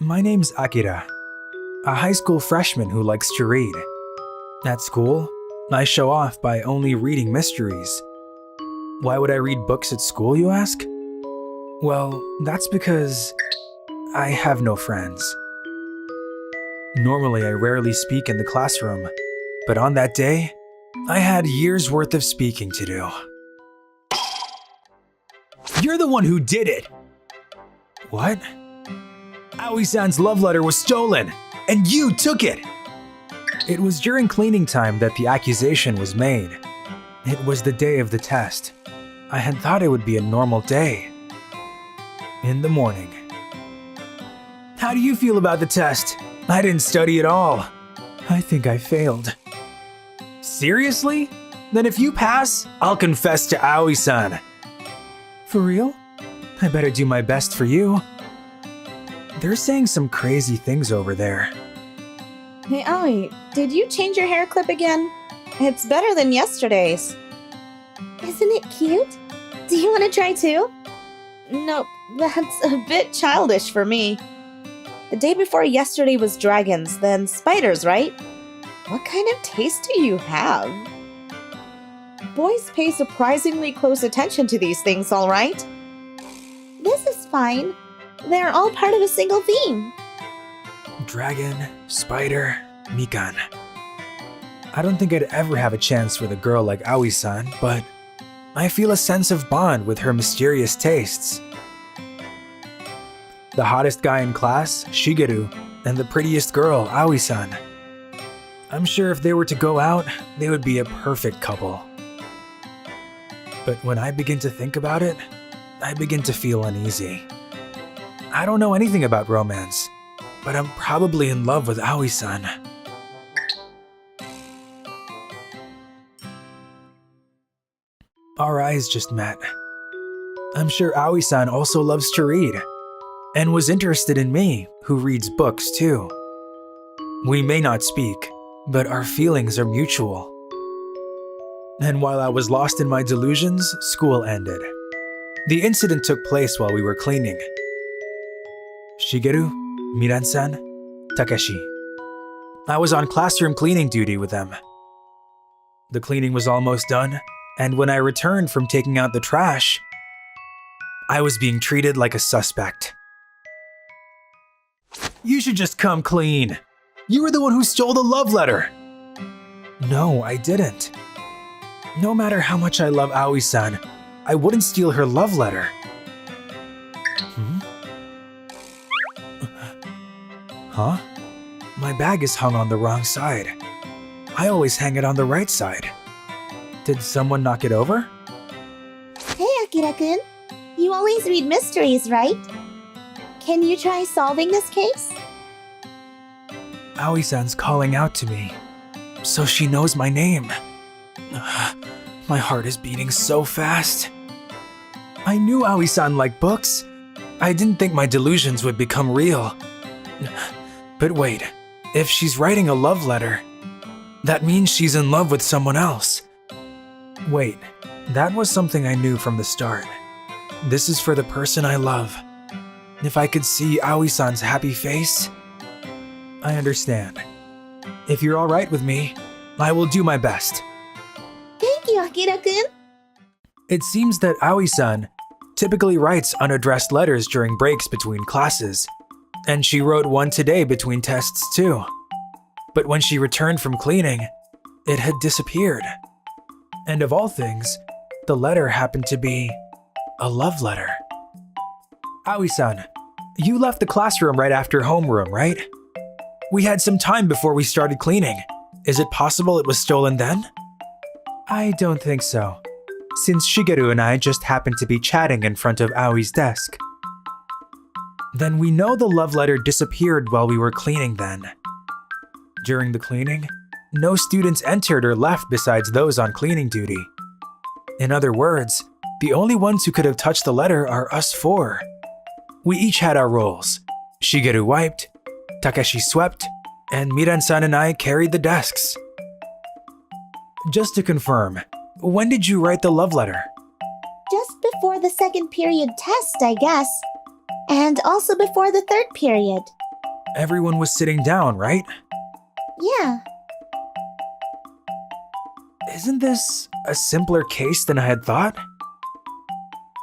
My name's Akira, a high school freshman who likes to read. At school, I show off by only reading mysteries. Why would I read books at school, you ask? Well, that's because I have no friends. Normally, I rarely speak in the classroom, but on that day, I had years worth of speaking to do. You're the one who did it! What? Aoi-san's love letter was stolen, and you took it! It was during cleaning time that the accusation was made. It was the day of the test. I had thought it would be a normal day. In the morning. How do you feel about the test? I didn't study at all. I think I failed. Seriously? Then if you pass, I'll confess to Aoi-san. For real? I better do my best for you. They're saying some crazy things over there. Hey Aoi, did you change your hair clip again? It's better than yesterday's. Isn't it cute? Do you want to try too? Nope, that's a bit childish for me. The day before yesterday was dragons, then spiders, right? What kind of taste do you have? Boys pay surprisingly close attention to these things, all right? This is fine. They're all part of a single theme. Dragon, spider, mikan. I don't think I'd ever have a chance with a girl like Aoi-san, but I feel a sense of bond with her mysterious tastes. The hottest guy in class, Shigeru, and the prettiest girl, Aoi-san. I'm sure if they were to go out, they would be a perfect couple. But when I begin to think about it, I begin to feel uneasy. I don't know anything about romance, but I'm probably in love with Aoi-san. Our eyes just met. I'm sure Aoi-san also loves to read, and was interested in me, who reads books too. We may not speak, but our feelings are mutual. And while I was lost in my delusions, school ended. The incident took place while we were cleaning. Shigeru, Miran-san, Takeshi. I was on classroom cleaning duty with them. The cleaning was almost done, and when I returned from taking out the trash, I was being treated like a suspect. You should just come clean. You were the one who stole the love letter. No, I didn't. No matter how much I love Aoi-san, I wouldn't steal her love letter. Huh? My bag is hung on the wrong side. I always hang it on the right side. Did someone knock it over? Hey Akira-kun, you always read mysteries, right? Can you try solving this case? Aoi-san's calling out to me, so she knows my name. My heart is beating so fast. I knew Aoi-san liked books. I didn't think my delusions would become real. But wait, if she's writing a love letter, that means she's in love with someone else. Wait, that was something I knew from the start. This is for the person I love. If I could see Aoi-san's happy face, I understand. If you're alright with me, I will do my best. Thank you, Akira-kun. It seems that Aoi-san typically writes unaddressed letters during breaks between classes, and she wrote one today between tests too. But when she returned from cleaning, it had disappeared. And of all things, the letter happened to be a love letter. Aoi-san, you left the classroom right after homeroom, right? We had some time before we started cleaning. Is it possible it was stolen then? I don't think so, since Shigeru and I just happened to be chatting in front of Aoi's desk. Then we know the love letter disappeared while we were cleaning then. During the cleaning, no students entered or left besides those on cleaning duty. In other words, the only ones who could have touched the letter are us four. We each had our roles. Shigeru wiped, Takeshi swept, and Miran-san and I carried the desks. Just to confirm, when did you write the love letter? Just before the second period test, I guess. And also before the third period. Everyone was sitting down, right? Yeah. Isn't this a simpler case than I had thought?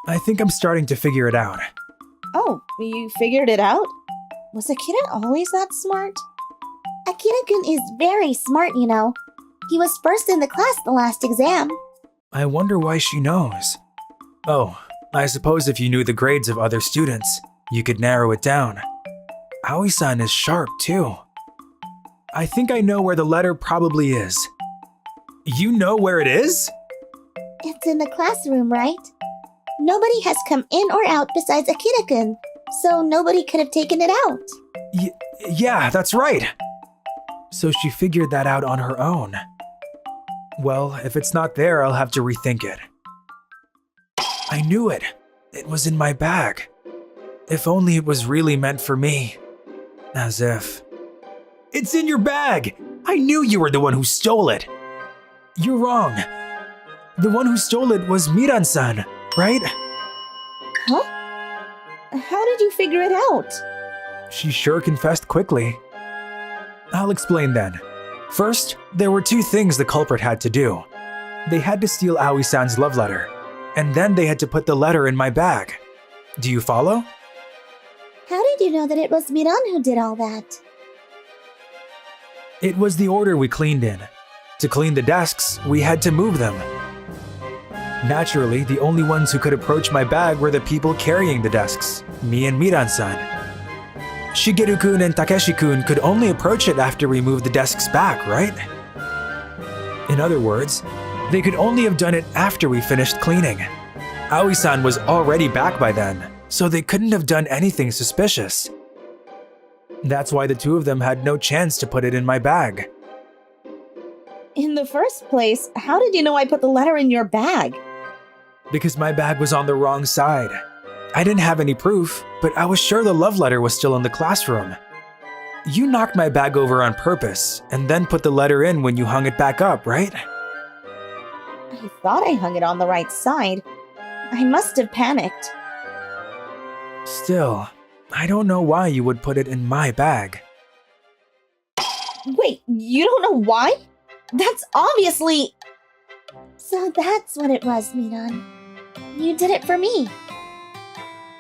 I think I'm starting to figure it out. Oh, you figured it out? Was Akira always that smart? Akira-kun is very smart, you know. He was first in the class the last exam. I wonder why she knows. Oh, I suppose if you knew the grades of other students, you could narrow it down. Aoi-san is sharp too. I think I know where the letter probably is. You know where it is? It's in the classroom, right? Nobody has come in or out besides Akira-kun, so nobody could have taken it out. Yeah, that's right. So she figured that out on her own. Well, if it's not there, I'll have to rethink it. I knew it. It was in my bag. If only it was really meant for me. As if. It's in your bag! I knew you were the one who stole it. You're wrong. The one who stole it was Miran-san, right? Huh? How did you figure it out? She sure confessed quickly. I'll explain then. First, there were two things the culprit had to do. They had to steal Aoi-san's love letter, and then they had to put the letter in my bag. Do you follow? How did you know that it was Miran who did all that? It was the order we cleaned in. To clean the desks, we had to move them. Naturally, the only ones who could approach my bag were the people carrying the desks, me and Miran-san. Shigeru-kun and Takeshi-kun could only approach it after we moved the desks back, right? In other words, they could only have done it after we finished cleaning. Aoi-san was already back by then, so they couldn't have done anything suspicious. That's why the two of them had no chance to put it in my bag. In the first place, how did you know I put the letter in your bag? Because my bag was on the wrong side. I didn't have any proof, but I was sure the love letter was still in the classroom. You knocked my bag over on purpose, and then put the letter in when you hung it back up, right? I thought I hung it on the right side. I must have panicked. Still, I don't know why you would put it in my bag. Wait, you don't know why? That's obviously... So that's what it was, Miran. You did it for me.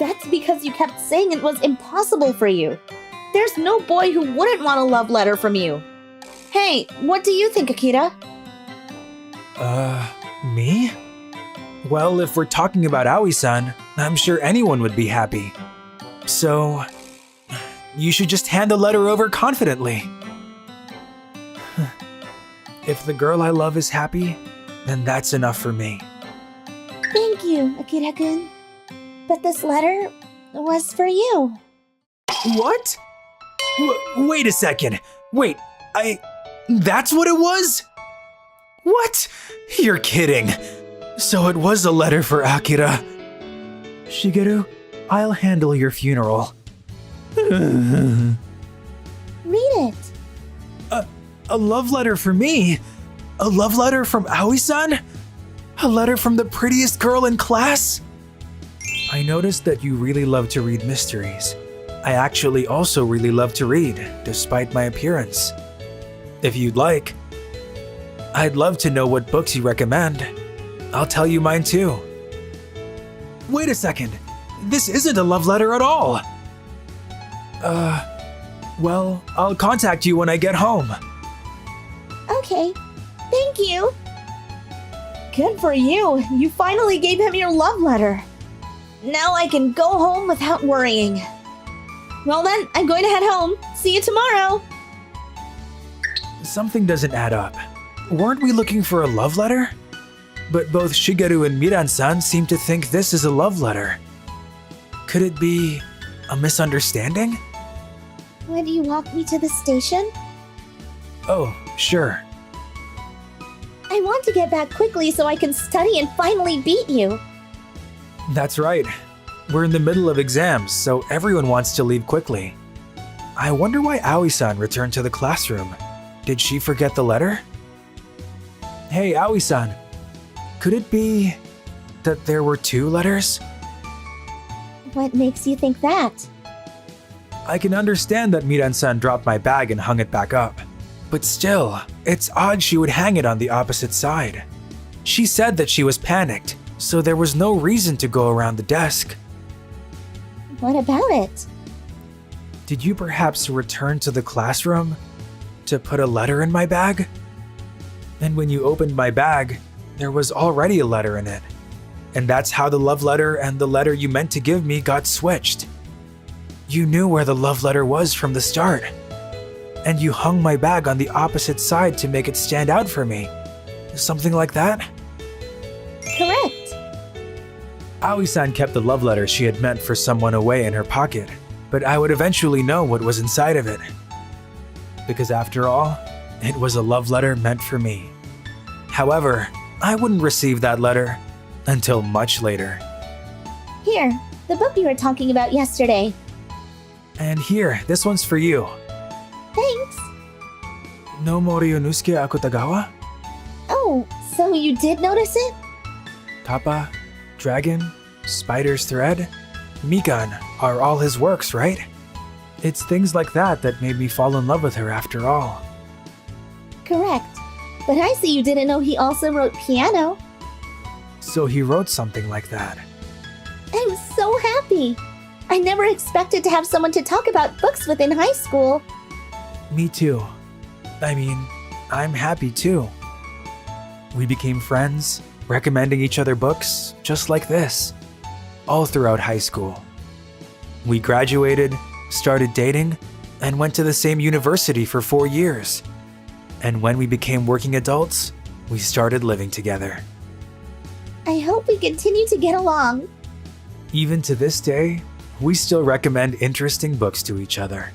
That's because you kept saying it was impossible for you. There's no boy who wouldn't want a love letter from you. Hey, what do you think, Akira? Me? Well, if we're talking about Aoi-san, I'm sure anyone would be happy. So, you should just hand the letter over confidently. If the girl I love is happy, then that's enough for me. Thank you, Akira-kun. But this letter was for you. What? Wait a second. Wait, that's what it was? What? You're kidding. So it was a letter for Akira. Shigeru, I'll handle your funeral. Read it. A love letter for me? A love letter from Aoi-san? A letter from the prettiest girl in class? I noticed that you really love to read mysteries. I actually also really love to read, despite my appearance. If you'd like, I'd love to know what books you recommend. I'll tell you mine too. Wait a second. This isn't a love letter at all. Well, I'll contact you when I get home. Okay. Thank you. Good for you. You finally gave him your love letter. Now I can go home without worrying. Well then, I'm going to head home. See you tomorrow. Something doesn't add up. Weren't we looking for a love letter? But both Shigeru and Miran-san seem to think this is a love letter. Could it be a misunderstanding? Would you walk me to the station? Oh, sure. I want to get back quickly so I can study and finally beat you. That's right. We're in the middle of exams, so everyone wants to leave quickly. I wonder why Aoi-san returned to the classroom. Did she forget the letter? Hey, Aoi-san. Could it be that there were two letters? What makes you think that? I can understand that Miran-san dropped my bag and hung it back up. But still, it's odd she would hang it on the opposite side. She said that she was panicked, so there was no reason to go around the desk. What about it? Did you perhaps return to the classroom to put a letter in my bag? And when you opened my bag, there was already a letter in it. And that's how the love letter and the letter you meant to give me got switched. You knew where the love letter was from the start. And you hung my bag on the opposite side to make it stand out for me. Something like that? Correct. Aoi-san kept the love letter she had meant for someone away in her pocket, but I would eventually know what was inside of it. Because after all, it was a love letter meant for me. However, I wouldn't receive that letter until much later. Here, the book you were talking about yesterday. And here, this one's for you. Thanks. No Moriyunosuke Akutagawa? Oh, so you did notice it? Kappa, Dragon, Spider's Thread, Mikan are all his works, right? It's things like that that made me fall in love with her after all. Correct. But I see you didn't know he also wrote piano. So he wrote something like that. I'm so happy. I never expected to have someone to talk about books with in high school. Me too. I mean, I'm happy too. We became friends, recommending each other books just like this, all throughout high school. We graduated, started dating, and went to the same university for 4 years. And when we became working adults, we started living together. I hope we continue to get along. Even to this day, we still recommend interesting books to each other.